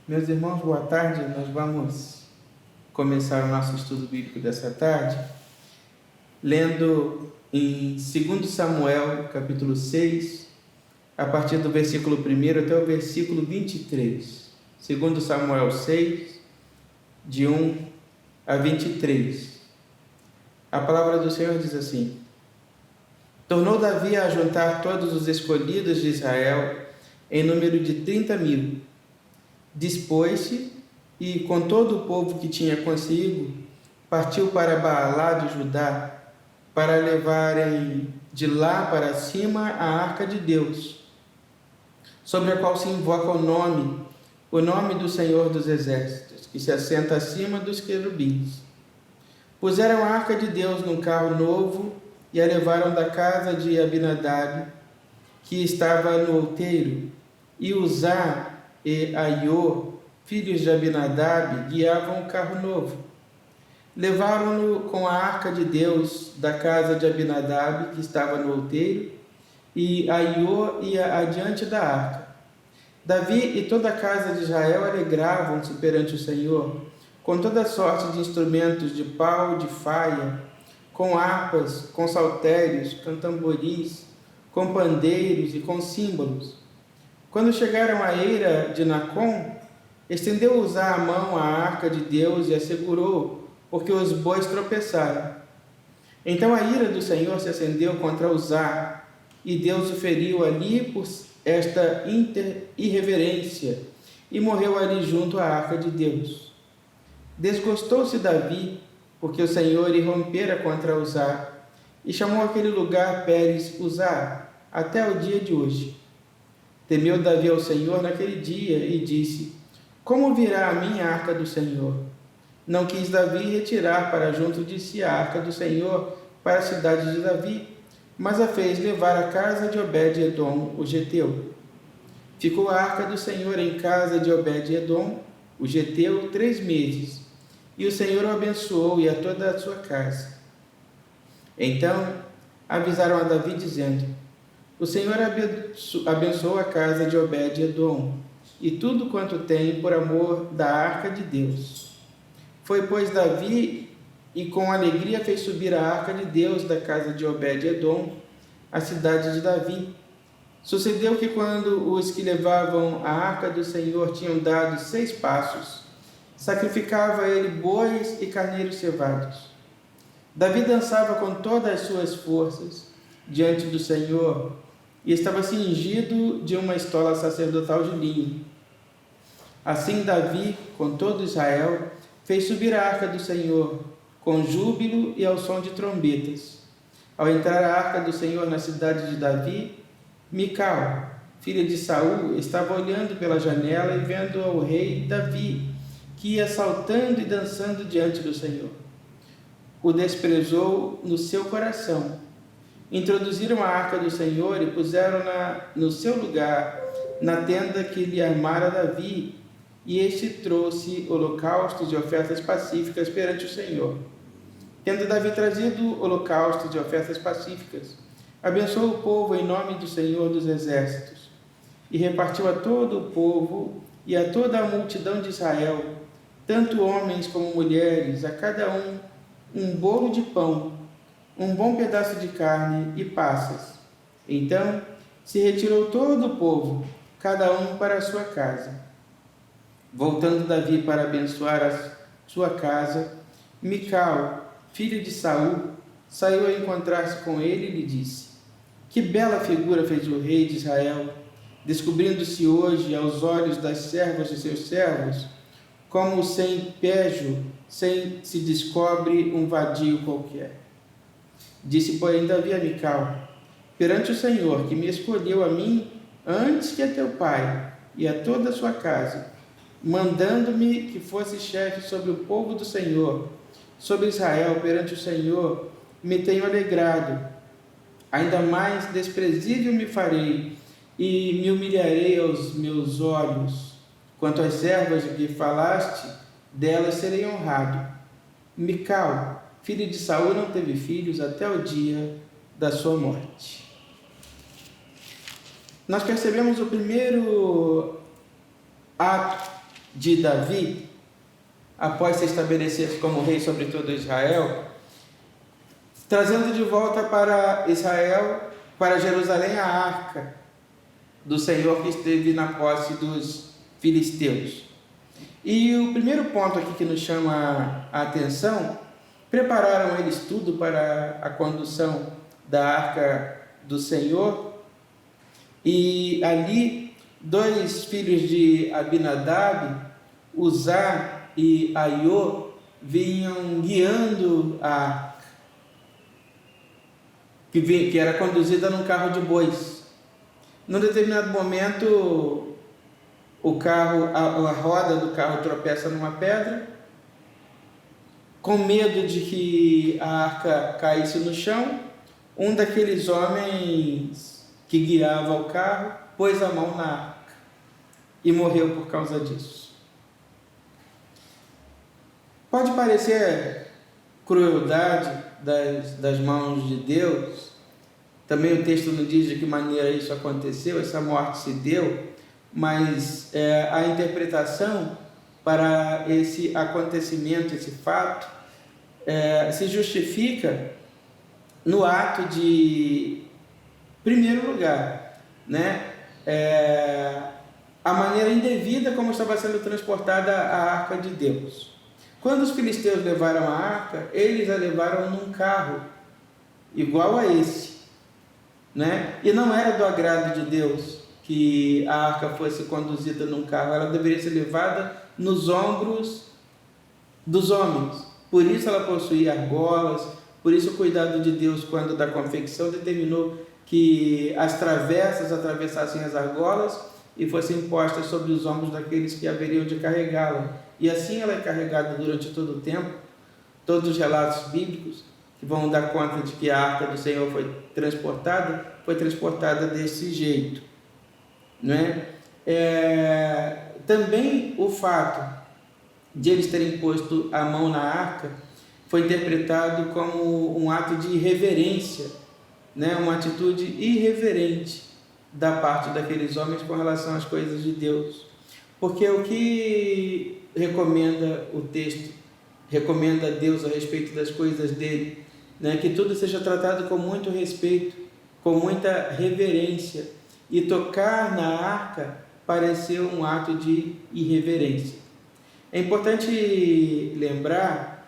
Meus irmãos, boa tarde. Nós vamos começar o nosso estudo bíblico dessa tarde, lendo em 2 Samuel, capítulo 6, a partir do versículo 1 até o versículo 23. 2 Samuel 6, de 1 a 23. A palavra do Senhor diz assim: Tornou Davi a juntar todos os escolhidos de Israel, em número de 30.000. Dispôs-se e, com todo o povo que tinha consigo, partiu para Baalá de Judá, para levarem de lá para cima a arca de Deus, sobre a qual se invoca o nome do Senhor dos Exércitos, que se assenta acima dos querubins. Puseram a arca de Deus num carro novo e a levaram da casa de Abinadab, que estava no outeiro, e Uzá e Aiô, filhos de Abinadab, guiavam o carro novo. Levaram-no com a arca de Deus da casa de Abinadab, que estava no outeiro, e Aiô ia adiante da arca. Davi e toda a casa de Israel alegravam-se perante o Senhor, com toda sorte de instrumentos de pau, de faia, com harpas, com saltérios, com tamboris, com pandeiros e com símbolos. Quando chegaram à eira de Nacon, estendeu Uzá a mão à arca de Deus e a segurou, porque os bois tropeçaram. Então a ira do Senhor se acendeu contra Uzá, e Deus o feriu ali por esta irreverência, e morreu ali junto à arca de Deus. Desgostou-se Davi, porque o Senhor irrompera contra Uzá, e chamou aquele lugar Pérez Uzá, até o dia de hoje. Temeu Davi ao Senhor naquele dia e disse: Como virá a mim a arca do Senhor? Não quis Davi retirar para junto de si a arca do Senhor para a cidade de Davi, mas a fez levar à casa de Obed-edom, o geteu. Ficou a arca do Senhor em casa de Obed-edom, o geteu, 3 meses, e o Senhor o abençoou e a toda a sua casa. Então avisaram a Davi, dizendo: O Senhor abençoou a casa de Obed-edom e tudo quanto tem por amor da arca de Deus. Foi, pois, Davi e com alegria fez subir a arca de Deus da casa de Obed-edom, a cidade de Davi. Sucedeu que quando os que levavam a arca do Senhor tinham dado 6 passos, sacrificava ele bois e carneiros cevados. Davi dançava com todas as suas forças diante do Senhor, e estava cingido de uma estola sacerdotal de linho. Assim Davi, com todo Israel, fez subir a arca do Senhor, com júbilo e ao som de trombetas. Ao entrar a arca do Senhor na cidade de Davi, Mical, filha de Saul, estava olhando pela janela e vendo ao rei Davi, que ia saltando e dançando diante do Senhor. O desprezou no seu coração. Introduziram a arca do Senhor e puseram-na no seu lugar, na tenda que lhe armara Davi, e este trouxe holocaustos e ofertas pacíficas perante o Senhor. Tendo Davi trazido holocaustos e ofertas pacíficas, abençoou o povo em nome do Senhor dos Exércitos, e repartiu a todo o povo e a toda a multidão de Israel, tanto homens como mulheres, a cada um bolo de pão, um bom pedaço de carne e passas. Então se retirou todo o povo, cada um para a sua casa. Voltando Davi para abençoar a sua casa, Mical, filha de Saul, saiu a encontrar-se com ele e lhe disse: Que bela figura fez o rei de Israel, descobrindo-se hoje aos olhos das servas de seus servos, como sem pejo se descobre um vadio qualquer. Disse, porém, Davi a Mical: Perante o Senhor, que me escolheu a mim antes que a teu pai e a toda a sua casa, mandando-me que fosse chefe sobre o povo do Senhor, sobre Israel, perante o Senhor, me tenho alegrado. Ainda mais desprezível me farei e me humilharei aos meus olhos. Quanto às servas de que falaste, delas serei honrado. Mical, filha de Saul, não teve filhos até o dia da sua morte. Nós percebemos o primeiro ato de Davi, após se estabelecer como rei sobre todo Israel, trazendo de volta para Israel, para Jerusalém, a arca do Senhor que esteve na posse dos filisteus. E o primeiro ponto aqui que nos chama a atenção: prepararam eles tudo para a condução da arca do Senhor, e ali 2 filhos de Abinadab, Uzá e Aiô, vinham guiando a arca, que era conduzida num carro de bois. Num determinado momento, a roda do carro tropeça numa pedra. Com medo de que a arca caísse no chão, um daqueles homens que guiava o carro pôs a mão na arca e morreu por causa disso. Pode parecer crueldade das mãos de Deus. Também o texto não diz de que maneira isso aconteceu, essa morte se deu, mas a interpretação para esse acontecimento, esse fato, se justifica no ato de, em primeiro lugar, a maneira indevida como estava sendo transportada a arca de Deus. Quando os filisteus levaram a arca, eles a levaram num carro igual a esse, e não era do agrado de Deus que a arca fosse conduzida num carro. Ela deveria ser levada nos ombros dos homens. Por isso ela possuía argolas, por isso o cuidado de Deus, quando da confecção, determinou que as travessas atravessassem as argolas e fossem postas sobre os ombros daqueles que haveriam de carregá-la. E assim ela é carregada durante todo o tempo. Todos os relatos bíblicos que vão dar conta de que a arca do Senhor foi transportada desse jeito. Também o fato de eles terem posto a mão na arca foi interpretado como um ato de irreverência, uma atitude irreverente da parte daqueles homens com relação às coisas de Deus. Porque o que recomenda o texto, recomenda a Deus a respeito das coisas dele, que tudo seja tratado com muito respeito, com muita reverência, e tocar na arca pareceu um ato de irreverência. É importante lembrar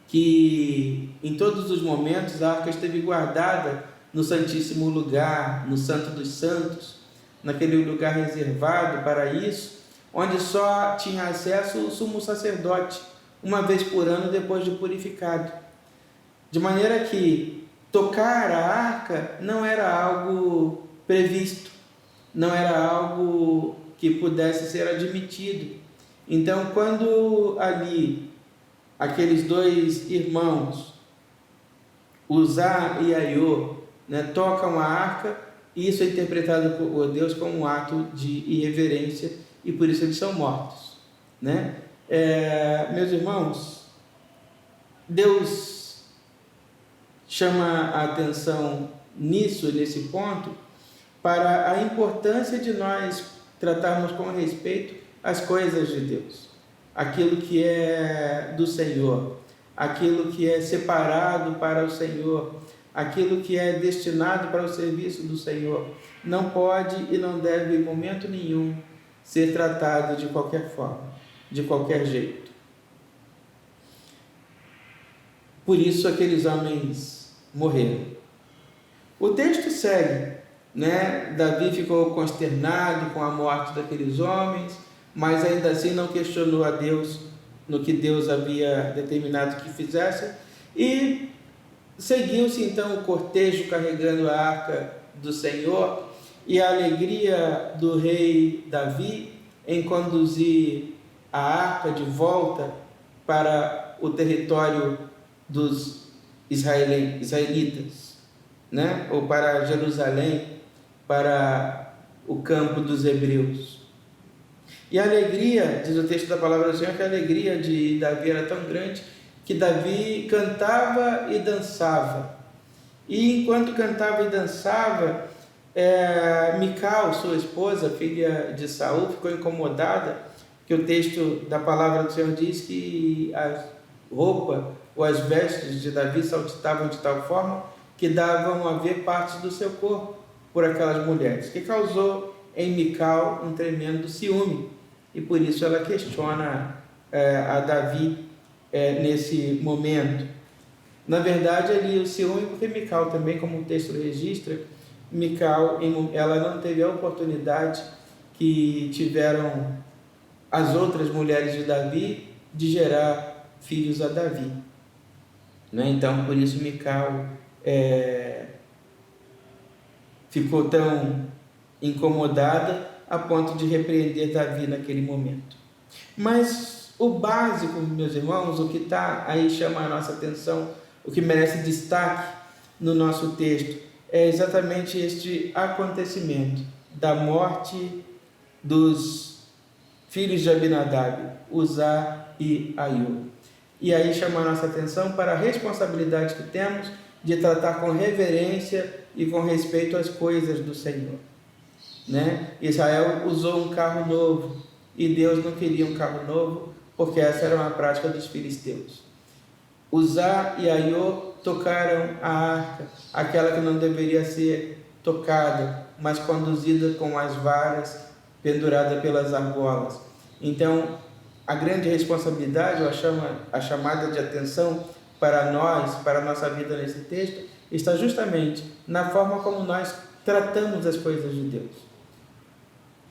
que em todos os momentos a arca esteve guardada no Santíssimo Lugar, no Santo dos Santos, naquele lugar reservado para isso, onde só tinha acesso o sumo sacerdote, uma vez por ano depois de purificado. De maneira que tocar a arca não era algo previsto, não era algo que pudesse ser admitido. Então, quando ali aqueles 2 irmãos, Uzá e Aiô, tocam a arca, isso é interpretado por Deus como um ato de irreverência, e por isso eles são mortos. Meus irmãos, Deus chama a atenção nesse ponto, para a importância de nós tratarmos com respeito as coisas de Deus, aquilo que é do Senhor, aquilo que é separado para o Senhor, aquilo que é destinado para o serviço do Senhor, não pode e não deve, em momento nenhum, ser tratado de qualquer forma, de qualquer jeito. Por isso aqueles homens morreram. O texto segue, Davi ficou consternado com a morte daqueles homens, mas ainda assim não questionou a Deus no que Deus havia determinado que fizesse, e seguiu-se então o cortejo carregando a arca do Senhor, e a alegria do rei Davi em conduzir a arca de volta para o território dos israelitas, ou para Jerusalém, para o campo dos hebreus. E a alegria, diz o texto da palavra do Senhor, que a alegria de Davi era tão grande que Davi cantava e dançava. E enquanto cantava e dançava, Mical, sua esposa, filha de Saul, ficou incomodada, porque que o texto da palavra do Senhor diz que a roupa ou as vestes de Davi saltitavam de tal forma que davam a ver partes do seu corpo por aquelas mulheres, que causou em Mical um tremendo ciúme, e por isso ela questiona a Davi nesse momento. Na verdade, ali o ciúme, porque Mical também, como o texto registra, Mical, ela não teve a oportunidade que tiveram as outras mulheres de Davi de gerar filhos a Davi, né? Então, por isso Mical ficou tão incomodada a ponto de repreender Davi naquele momento. Mas o básico, meus irmãos, o que está aí chama a nossa atenção, o que merece destaque no nosso texto, é exatamente este acontecimento da morte dos filhos de Abinadab, Uzá e Aiô. E aí chama a nossa atenção para a responsabilidade que temos de tratar com reverência e com respeito às coisas do Senhor, né? Israel usou um carro novo e Deus não queria um carro novo, porque essa era uma prática dos filisteus. Uzá e Aiô tocaram a arca, aquela que não deveria ser tocada, mas conduzida com as varas, pendurada pelas argolas. Então, a grande responsabilidade, ou a chamada de atenção para nós, para a nossa vida nesse texto, está justamente na forma como nós tratamos as coisas de Deus.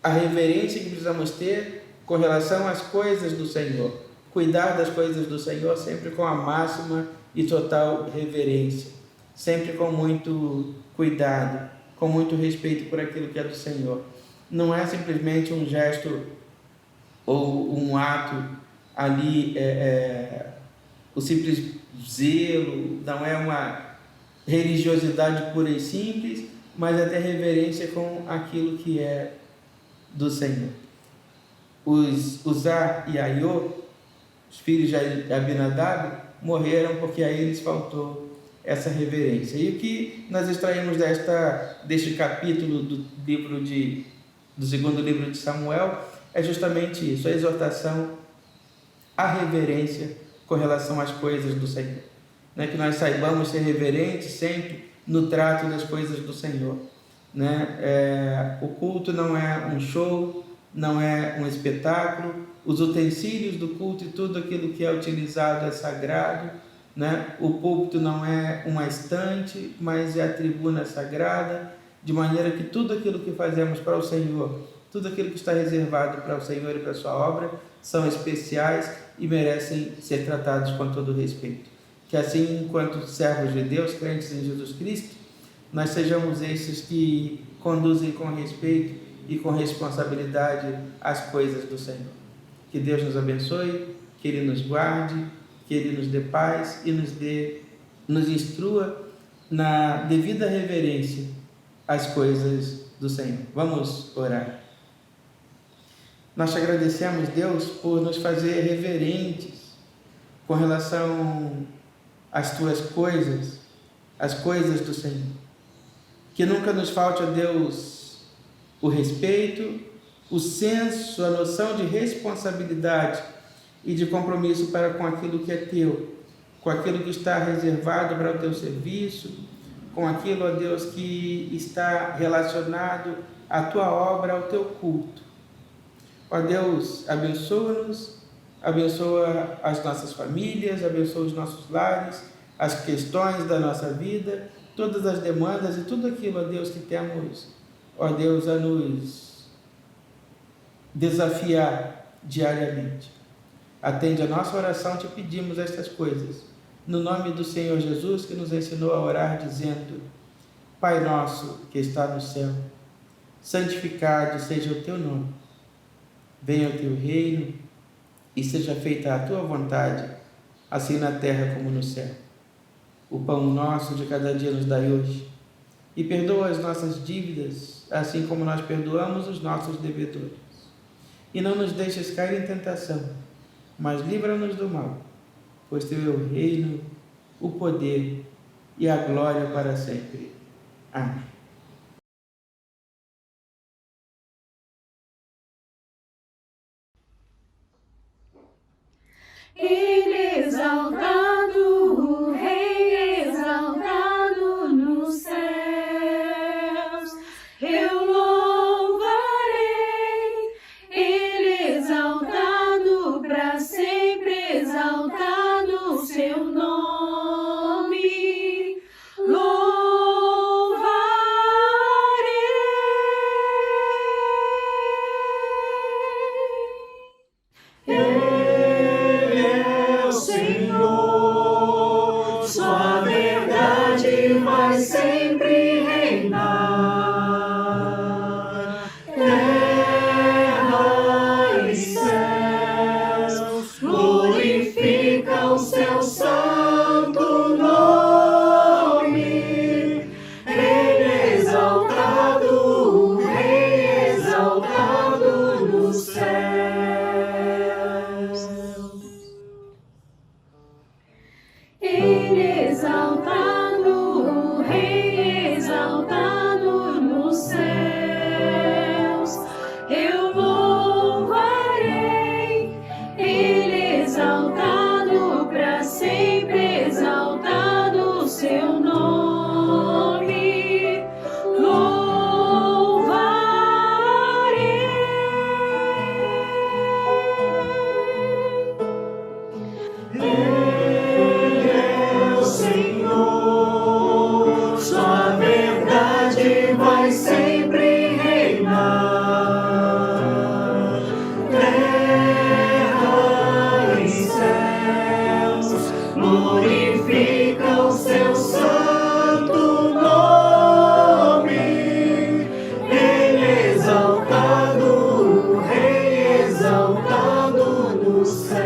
A reverência que precisamos ter com relação às coisas do Senhor. Cuidar das coisas do Senhor sempre com a máxima e total reverência. Sempre com muito cuidado, com muito respeito por aquilo que é do Senhor. Não é simplesmente um gesto ou um ato ali, o simples zelo, não é uma religiosidade pura e simples, mas até reverência com aquilo que é do Senhor. Os Uzá e Aiô, os filhos de Abinadab, morreram porque a eles faltou essa reverência. E o que nós extraímos deste capítulo do segundo livro de Samuel é justamente isso, a exortação à reverência com relação às coisas do Senhor. Né? Que nós saibamos ser reverentes sempre no trato das coisas do Senhor. Né? O culto não é um show, não é um espetáculo, os utensílios do culto e tudo aquilo que é utilizado é sagrado, né? O púlpito não é uma estante, mas é a tribuna sagrada, de maneira que tudo aquilo que fazemos para o Senhor, tudo aquilo que está reservado para o Senhor e para a sua obra, são especiais e merecem ser tratados com todo respeito. Que assim, enquanto servos de Deus, crentes em Jesus Cristo, nós sejamos esses que conduzem com respeito e com responsabilidade as coisas do Senhor. Que Deus nos abençoe, que Ele nos guarde, que Ele nos dê paz e nos instrua na devida reverência às coisas do Senhor. Vamos orar. Nós te agradecemos, Deus, por nos fazer reverentes com relação às tuas coisas, às coisas do Senhor. Que nunca nos falte, ó Deus, o respeito, o senso, a noção de responsabilidade e de compromisso para com aquilo que é teu, com aquilo que está reservado para o teu serviço, com aquilo, ó Deus, que está relacionado à tua obra, ao teu culto. Ó Deus, abençoa-nos, abençoa as nossas famílias, abençoa os nossos lares, as questões da nossa vida, todas as demandas e tudo aquilo, ó Deus, que temos, ó Deus, a nos desafiar diariamente. Atende a nossa oração, te pedimos estas coisas, no nome do Senhor Jesus, que nos ensinou a orar, dizendo: Pai nosso que está no céu, santificado seja o teu nome. Venha o teu reino e seja feita a tua vontade, assim na terra como no céu. O pão nosso de cada dia nos dai hoje, e perdoa as nossas dívidas, assim como nós perdoamos os nossos devedores. E não nos deixes cair em tentação, mas livra-nos do mal, pois teu é o reino, o poder e a glória para sempre. Amém. Ele exaltado, o Rei exaltado nos céus. Eu louvarei, Ele exaltado, para sempre exaltado o seu nome. Ele é o Senhor, sua verdade vai sempre reinar. Terra e céus glorificam seu santo nome. Ele é exaltado, o Rei exaltado nos céus. Ele exaltado, o Rei exaltado nos céus. Eu louvarei, Ele exaltado, para sempre exaltado o seu nome. Ele é o Senhor, sua verdade vai sempre reinar. Terra e céus glorificam seu santo nome. Ele é exaltado, o Rei exaltado nos céus.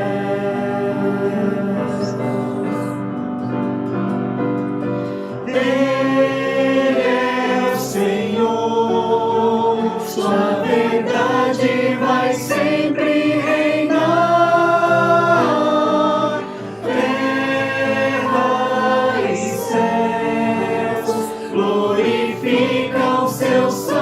Ele é o Senhor, sua verdade vai sempre reinar. Terra e céus glorificam seu santo